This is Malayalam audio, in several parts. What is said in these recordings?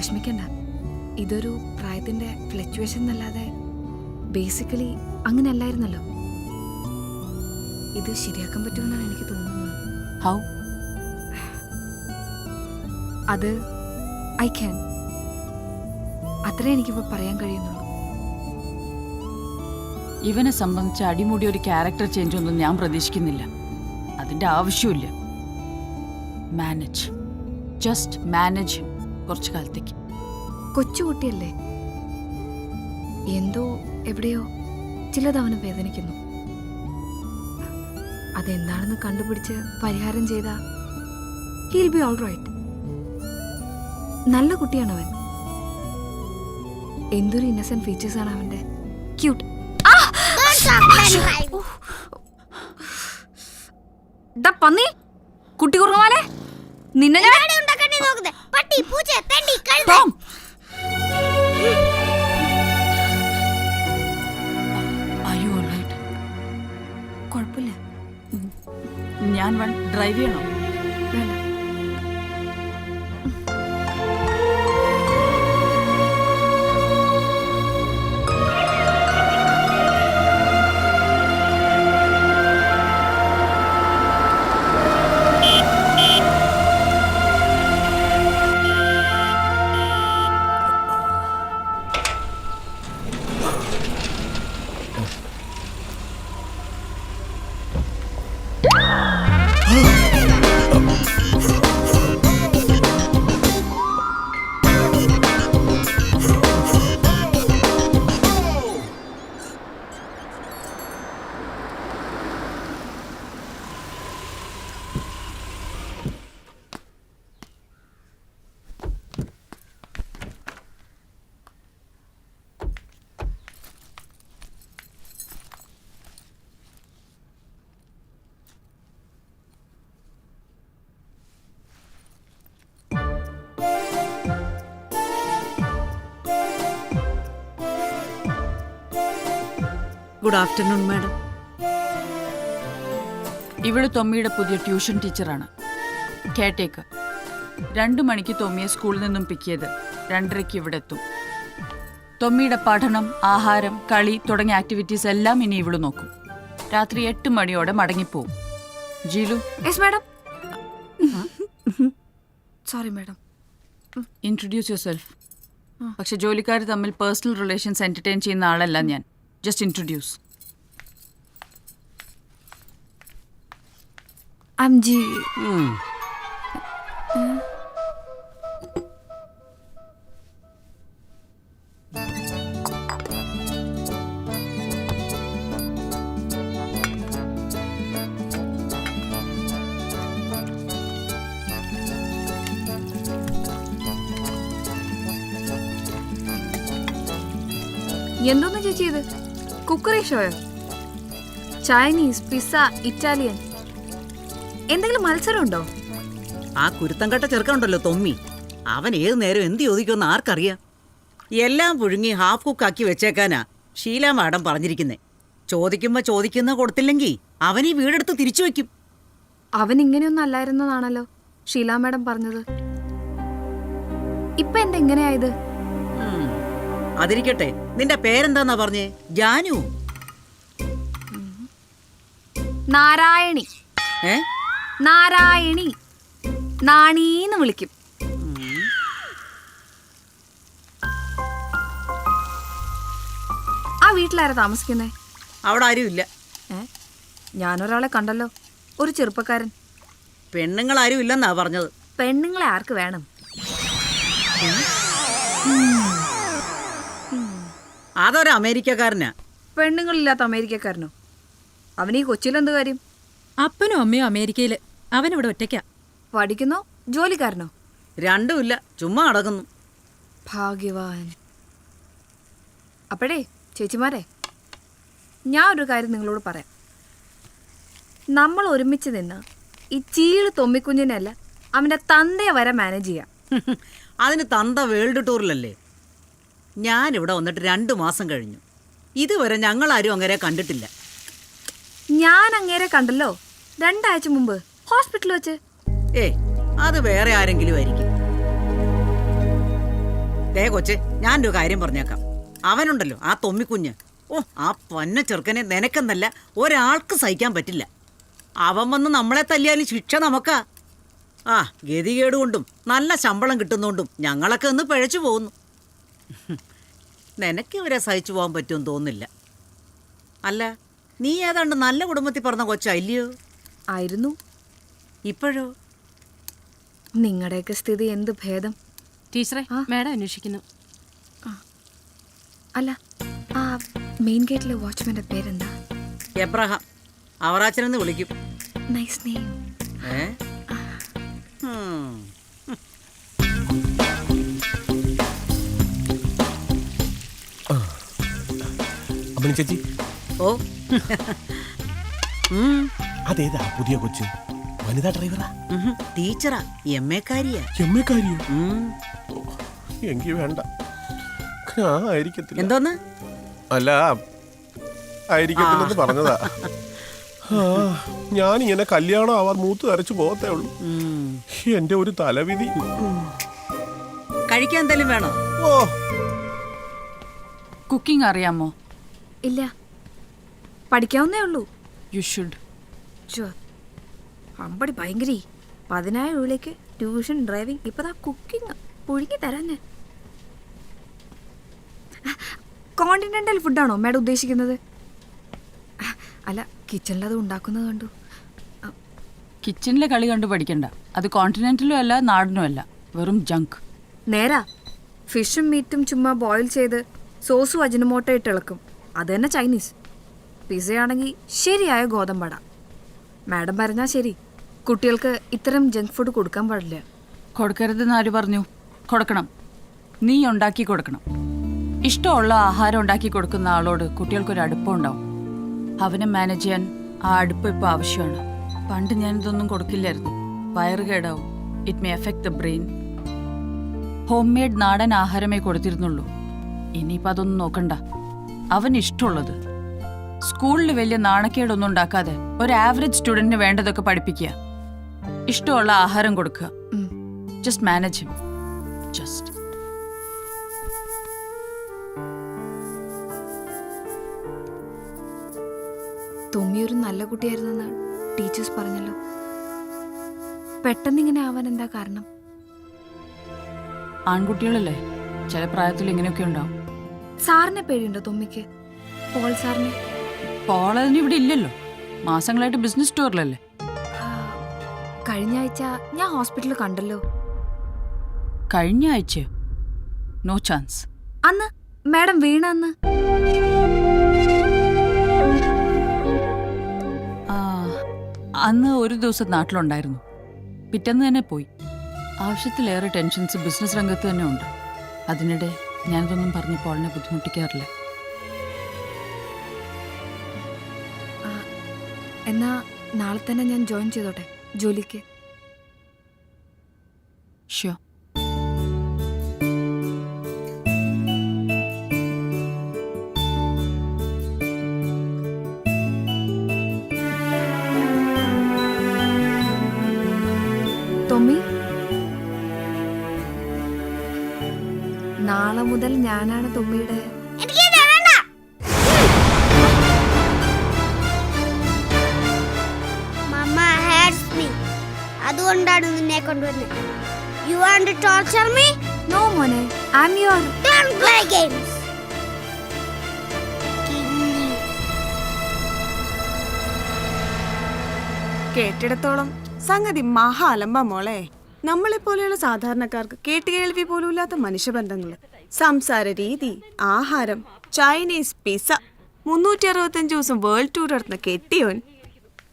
വിഷമിക്കണ്ട. ഇതൊരു പ്രായത്തിന്റെ ഫ്ലക്ച്വേഷൻ എന്നല്ലാതെ ബേസിക്കലി അങ്ങനെ അല്ലായിരുന്നല്ലോ. ഇത് ശരിയാക്കാൻ പറ്റുമെന്നാണ് എനിക്ക് തോന്നുന്നത്. ഹൗ? അത് ഐ ക്യാൻ. അത്രേ എനിക്കിപ്പോൾ പറയാൻ കഴിയുന്നുള്ളൂ. ഇവനെ സംബന്ധിച്ച് അടിമുടി ഒരു ക്യാരക്ടർ ചേഞ്ച് ഒന്നും ഞാൻ പ്രതീക്ഷിക്കുന്നില്ല. അതിന്റെ ആവശ്യമില്ല. മാനേജ്, ജസ്റ്റ് മാനേജ് കുറച്ചു കാലത്തേക്ക്. കൊച്ചുകുട്ടിയല്ലേ, എന്തോ എവിടെയോ ചിലത് അവന് വേദനിക്കുന്നു. അതെന്താണെന്ന് കണ്ടുപിടിച്ച് പരിഹാരം ചെയ്താ ഹീൽ ബി ഓൾ റൈറ്റ്. നല്ല കുട്ടിയാണവൻ. എന്തൊരു ഇന്നസെന്റ് ഫീച്ചേഴ്സ് ആണ് അവന്റെ. ക്യൂട്ട്. പന്നി കുട്ടി കുറുങ്ങാലെ നിന്നെ കുഴപ്പമില്ല. ഞാൻ ഡ്രൈവ് ചെയ്യണോ? വേണ്ട. Good afternoon madam. ഇവള് തൊമ്മിയുടെ പുതിയ ട്യൂഷൻ ടീച്ചറാണ്. കെയർടേക്കർ. 2 മണിക്ക് തൊമ്മിയെ സ്കൂളിൽ നിന്നും പിക്ക് ചെയ്ത് 2:30 ഇവിടെ എത്തും. തൊമ്മിയുടെ പഠനം, ആഹാരം, കളി തുടങ്ങിയ ആക്ടിവിറ്റീസ് എല്ലാം ഇനി ഇവള് നോക്കും. രാത്രി 8 മണിയോടെ മടങ്ങിപ്പോവും. Jeelu. Yes madam. Sorry madam. Introduce yourself. പക്ഷെ ജോലിക്കാർ തമ്മിൽ പേഴ്സണൽ റിലേഷൻസ് എന്റർടൈൻ ചെയ്യുന്ന ആളല്ല ഞാൻ. Just introduce. അംജി. എന്തോന്ന് ചേച്ചി ഇത്? കുക്കറി ഷോയോ? ചൈനീസ്, പിസ്സ, ഇറ്റാലിയൻ, എന്തെങ്കിലും മത്സരം ഉണ്ടോ? ആ കുരുത്തം കെട്ട ചെറുക്കനുണ്ടല്ലോ തൊമ്മി, അവൻ ഏത് നേരം എന്ത് ചോദിക്കുമെന്ന് ആർക്കറിയാം. എല്ലാം പുഴുങ്ങി ഹാഫ് കുക്കാക്കി വെച്ചേക്കാനാ ഷീല മാഡം പറഞ്ഞിരിക്കുന്നേ. ചോദിക്കുമ്പോ ചോദിക്കുന്ന കൊടുത്തില്ലെങ്കിൽ അവൻ ഈ വീടെടുത്ത് തിരിച്ചു വെക്കും. അവൻ ഇങ്ങനെയൊന്നും അല്ലായിരുന്നതാണല്ലോ ഷീല മാഡം പറഞ്ഞത്. ഇപ്പൊ എന്താ എങ്ങനെയായത്? അതിരിക്കട്ടെ, നിന്റെ പേരെന്താന്നാ പറഞ്ഞേ? ജാനു? നാരായണി. നാരായണി. നാണീന്ന് വിളിക്കും. ആ വീട്ടിലാരാ താമസിക്കുന്നേ? അവിടെ ആരും ഇല്ല. ഞാനൊരാളെ കണ്ടല്ലോ, ഒരു ചെറുപ്പക്കാരൻ. പെണ്ണുങ്ങൾ ആരും ഇല്ലെന്നാ പറഞ്ഞത്. പെണ്ണുങ്ങളെ ആർക്ക് വേണം? അതൊരു അമേരിക്കക്കാരനാ. പെണ്ണുങ്ങളില്ലാത്ത അമേരിക്കക്കാരനോ? അവനീ കൊച്ചിയിലെന്ത് കാര്യം? അപ്പനും അമ്മയും അമേരിക്കയില്, അവനിവിടെ ഒറ്റയ്ക്കാ. പഠിക്കുന്നോ ജോലിക്കാരനോ? രണ്ടുമില്ല, ചുമ്മാ നടക്കുന്നു. ഭാഗ്യവാൻ. അപ്പോഴേ ചേച്ചിമാരെ, ഞാൻ ഒരു കാര്യം നിങ്ങളോട് പറയാം. നമ്മൾ ഒരുമിച്ച് നിന്ന് ഈ ചീള് തൊമ്മിക്കുഞ്ഞിനല്ല അവൻ്റെ തന്തയെ വരെ മാനേജ് ചെയ്യാം. അതിന് തന്ത വേൾഡ് ടൂറിലല്ലേ. ഞാനിവിടെ വന്നിട്ട് 2 മാസം കഴിഞ്ഞു. ഇതുവരെ ഞങ്ങളാരും അങ്ങനെ കണ്ടിട്ടില്ല. ഞാൻ അങ്ങേരെ കണ്ടല്ലോ 2 ആഴ്ച മുമ്പ് ഹോസ്പിറ്റലിൽ വെച്ച്. അത് വേറെ ആരെങ്കിലും ആയിരിക്കും. ദേ കൊച്ചെ, ഞാനൊരു കാര്യം പറഞ്ഞേക്കാം. അവനുണ്ടല്ലോ ആ തൊമ്മിക്കുഞ്ഞ്, ഓ ആ പൊന്ന ചെറുക്കനെ നിനക്കെന്നല്ല ഒരാൾക്ക് സഹിക്കാൻ പറ്റില്ല. അവൻ വന്ന് നമ്മളെ തല്ലിയാലും ശിക്ഷ നമുക്കാ. ആ ഗതികേട് കൊണ്ടും നല്ല ശമ്പളം കിട്ടുന്നോണ്ടും ഞങ്ങളൊക്കെ ഒന്ന് പിഴച്ചു പോകുന്നു. നിനക്ക് ഇവരെ സഹിച്ചു പോകാൻ പറ്റുമെന്ന് തോന്നുന്നില്ല. അല്ല, നീ ഏതാണ്ട് നല്ല കുടുംബത്തിൽ പറഞ്ഞ കൊച്ചല്ലയോ? ആയിരുന്നു. ഇപ്പോഴോ? നിങ്ങളുടെയൊക്കെ സ്ഥിതി എന്ത് ഭേദം. ടീച്ചറെ, മാഡം അന്വേഷിക്കുന്നു. അല്ല, ആ മെയിൻ ഗേറ്റിലെ വാച്ച്മാന്റെ പേരെന്താ? എബ്രഹാം. അവറാച്ചനെന്ന് വിളിക്കും. Nice name. ഏ ഉം. അമ്മണി ചേച്ചി, ഓ അതേതാ പുതിയ കൊച്ച്? വനിതാ ഡ്രൈവറാ? ടീച്ചറാ, എമ്മേക്കാരിയാ. എമ്മേക്കാരിയോ? എങ്കി വേണ്ട, ഞാൻ ആയിരിക്കത്തില്ല. എന്തോന്ന്? അല്ല, ആയിരിക്കത്തില്ലെന്ന് പറഞ്ഞതാ. ഞാനിങ്ങനെ കല്യാണം ആവാൻ മൂത്ത് തരച്ചു പോകത്തേ ഉള്ളൂ. എന്റെ ഒരു തലവിധി. കഴിക്കാൻ എന്തെങ്കിലും വേണോ? ഓ, കുക്കിംഗ് അറിയാമോ? ഇല്ല, പഠിക്കാവുന്നേ ഉള്ളൂ. You should. അമ്പടി ഭയങ്കരി. 10,000 രൂപയിലേക്ക് ട്യൂഷൻ, ഡ്രൈവിംഗ്, ഇപ്പതാ കുക്കിംഗ് പുഴുങ്ങി തരാഞ്ഞ്. കോണ്ടിനെന്റൽ ഫുഡാണോ മാഡം ഉദ്ദേശിക്കുന്നത്? അല്ല, കിച്ചണിലത് ഉണ്ടാക്കുന്നത് കണ്ടു. കിച്ചണിലെ കളി കണ്ടു പഠിക്കണ്ട. അത് കോണ്ടിനെന്റലും അല്ല നാടിനും അല്ല, വെറും ജങ്ക്. നേരാ, ഫിഷും മീറ്റും ചുമ്മാ ബോയിൽ ചെയ്ത് സോസും അജിനമോട്ടോ ഇട്ട് ഇളക്കും. അത് തന്നെ ചൈനീസ്. പിസയാണെങ്കിൽ ശരിയായ ഗോതമ്പട. മാഡം പറഞ്ഞാൽ ശരി, കുട്ടികൾക്ക് ഇത്തരം ജങ്ക് ഫുഡ് കൊടുക്കാൻ പാടില്ല. കൊടുക്കരുതെന്ന് ആര് പറഞ്ഞു? കൊടുക്കണം. നീ ഉണ്ടാക്കി കൊടുക്കണം. ഇഷ്ടമുള്ള ആഹാരം ഉണ്ടാക്കി കൊടുക്കുന്ന ആളോട് കുട്ടികൾക്കൊരു അടുപ്പം ഉണ്ടാവും. അവനെ മാനേജ് ചെയ്യാൻ ആ അടുപ്പം ഇപ്പോൾ ആവശ്യമാണ്. പണ്ട് ഞാനിതൊന്നും കൊടുക്കില്ലായിരുന്നു. വയറ് കേടാവും. It may effect the brain. Homemade നാടൻ ആഹാരമേ കൊടുത്തിരുന്നുള്ളൂ. ഇനിയിപ്പോൾ അതൊന്നും നോക്കണ്ട. അവന് ഇഷ്ടമുള്ളത്. സ്കൂളിൽ വലിയ നാണക്കേടൊന്നും ഉണ്ടാക്കാതെ ഒരു ആവറേജ് സ്റ്റുഡന്റിന് വേണ്ടതൊക്കെ പഠിപ്പിക്കുക. ഇഷ്ടമുള്ള ആഹാരം കൊടുക്കുക. Just manage him. ജസ്റ്റ്. തുമ്മി ഒരു നല്ല കുട്ടിയായിരുന്നെന്ന് ടീച്ചേഴ്സ് പറഞ്ഞല്ലോ. പെട്ടെന്ന് ഇങ്ങനെ ആവാൻ എന്താ കാരണം? ആൺകുട്ടികളല്ലേ, ചില പ്രായത്തിൽ ഇങ്ങനെയൊക്കെ ഉണ്ടാവും. സാറിനെ പേടിയുണ്ടോ തുമ്മിക്ക്? പോൾ സാറിനെ? പോൾ അതിന് ഇവിടെ ഇല്ലല്ലോ. മാസങ്ങളായിട്ട് ബിസിനസ് ടൂറിലല്ലേ. കഴിഞ്ഞ ആഴ്ച ഞാൻ ഹോസ്പിറ്റലിൽ കണ്ടല്ലോ. കഴിഞ്ഞ ആഴ്ച? No chance. അന്ന് മാഡം വീണ അന്ന്. അന്ന് ഒരു ദിവസം നാട്ടിലുണ്ടായിരുന്നു. പിറ്റേന്ന് തന്നെ പോയി. ആവശ്യത്തിലേറെ ടെൻഷൻസ് ബിസിനസ് രംഗത്ത് തന്നെ ഉണ്ട്. അതിനിടെ ഞാനിതൊന്നും പറഞ്ഞ് പോളിനെ ബുദ്ധിമുട്ടിക്കാറില്ല. എന്നാ നാളെ തന്നെ ഞാൻ ജോയിൻ ചെയ്തോട്ടെ ജോലിക്ക്? ഷ്യൂർ. തൊമ്മി, നാളെ മുതൽ ഞാനാണ് തൊമ്മിയുടെ. അതുകൊണ്ടാണ് നിന്നെ കൊണ്ടുവരുന്നത്. You want to torture me? No മോനെ, I'm your. Don't play games. കേട്ടിടത്തോളം സംഗതി മഹാ അലമ്പ മോളെ. നമ്മളെപ്പോലെയുള്ള സാധാരണക്കാർക്ക് കേട്ടുകേൾവി പോലും ഇല്ലാത്ത മനുഷ്യബന്ധങ്ങൾ, സംസാര രീതി, ആഹാരം, ചൈനീസ് പിസ, 365 ദിവസം വേൾഡ് ടൂർ നടത്തുന്ന കെട്ടിയോൻ.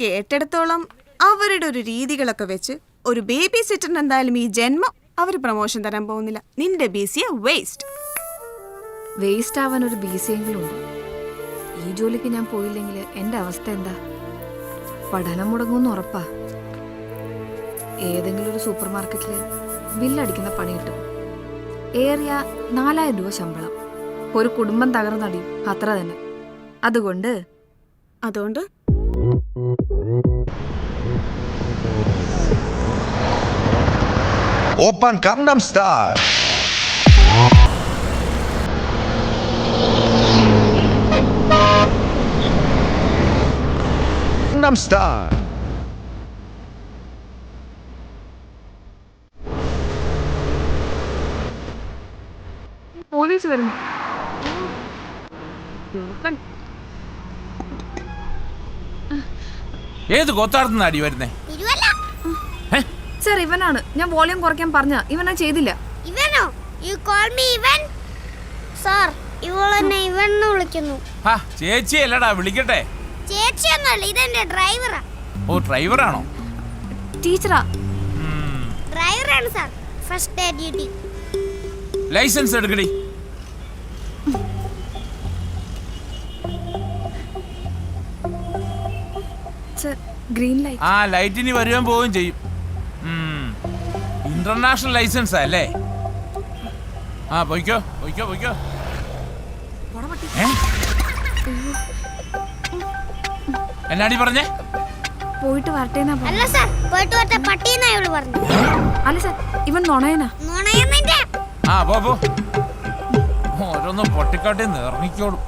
കേട്ടിടത്തോളം അവരുടെ ഒരു രീതികളൊക്കെ വെച്ച് ഒരു ബേബി സിറ്ററിന് എന്തായാലും ഈ ജന്മം അവർ പ്രൊമോഷൻ തരാൻ പോകുന്നില്ല. നിന്റെ ബിസിയെ വേസ്റ്റ് ആവാൻ ഒരു BC എങ്കിലും ഉണ്ട്. ഈ ജോലിക്ക് ഞാൻ പോയില്ലെങ്കിൽ എൻ്റെ അവസ്ഥ എന്താ? പഠനം മുടങ്ങുമെന്ന് ഉറപ്പാ. ഏതെങ്കിലും ഒരു സൂപ്പർ മാർക്കറ്റിൽ ബില്ലടിക്കുന്ന പണി കിട്ടും. ഏറിയ 4,000 രൂപ ശമ്പളം. ഒരു കുടുംബം തകർന്നടിയും, അത്ര തന്നെ. അതുകൊണ്ട് Oppan Gangnam Style. Gangnam Style. Police വരുന്നു. ഏത് ഗോത്താർത്തുന്ന അടി വരുന്നേ? തിരുവല്ല. സർ ഇവനാണ്. ഞാൻ വോളിയം കുറയ്ക്കാൻ പറഞ്ഞ ഇവനാ ചെയ്തില്ല. ഇവനോ? യു കോൾ മീ ഇവൻ? സാർ ഇവളെന്നെ ഇവൻ എന്ന് വിളിക്കുന്നു. ചേച്ചി അല്ലടാ, വിളിക്കട്ടെ. ചേച്ചിയൊന്നുമല്ല, ഇതെന്റെ ഡ്രൈവറാ. ഓ, ഡ്രൈവറാണോ? ടീച്ചറാ. ഡ്രൈവറാണ് sir. First day duty. Licence എടുക്കടി. Sir green light. ആ ലൈറ്റിന് വരുവാൻ പോവുകയും ചെയ്യും. ഇന്റർനാഷണൽ ലൈസൻസാ അല്ലേ? ആ പോയിക്കോ പോയിക്കോ പോയിക്കോ. എന്നാടി പറഞ്ഞേ? പോയിട്ട് വരട്ടേന്നാ പറഞ്ഞത്. അല്ല സാർ, പോയിട്ട് വരട്ടെ പട്ടിയെന്നാ ഇവള് പറഞ്ഞു. അല്ല സർ, ഇവൻ നുണയനാ. നുണയെന്നെ. ആ പോ പോ. ഓരോന്നും പൊട്ടിക്കാട്ടി ഇറങ്ങിക്കോളും.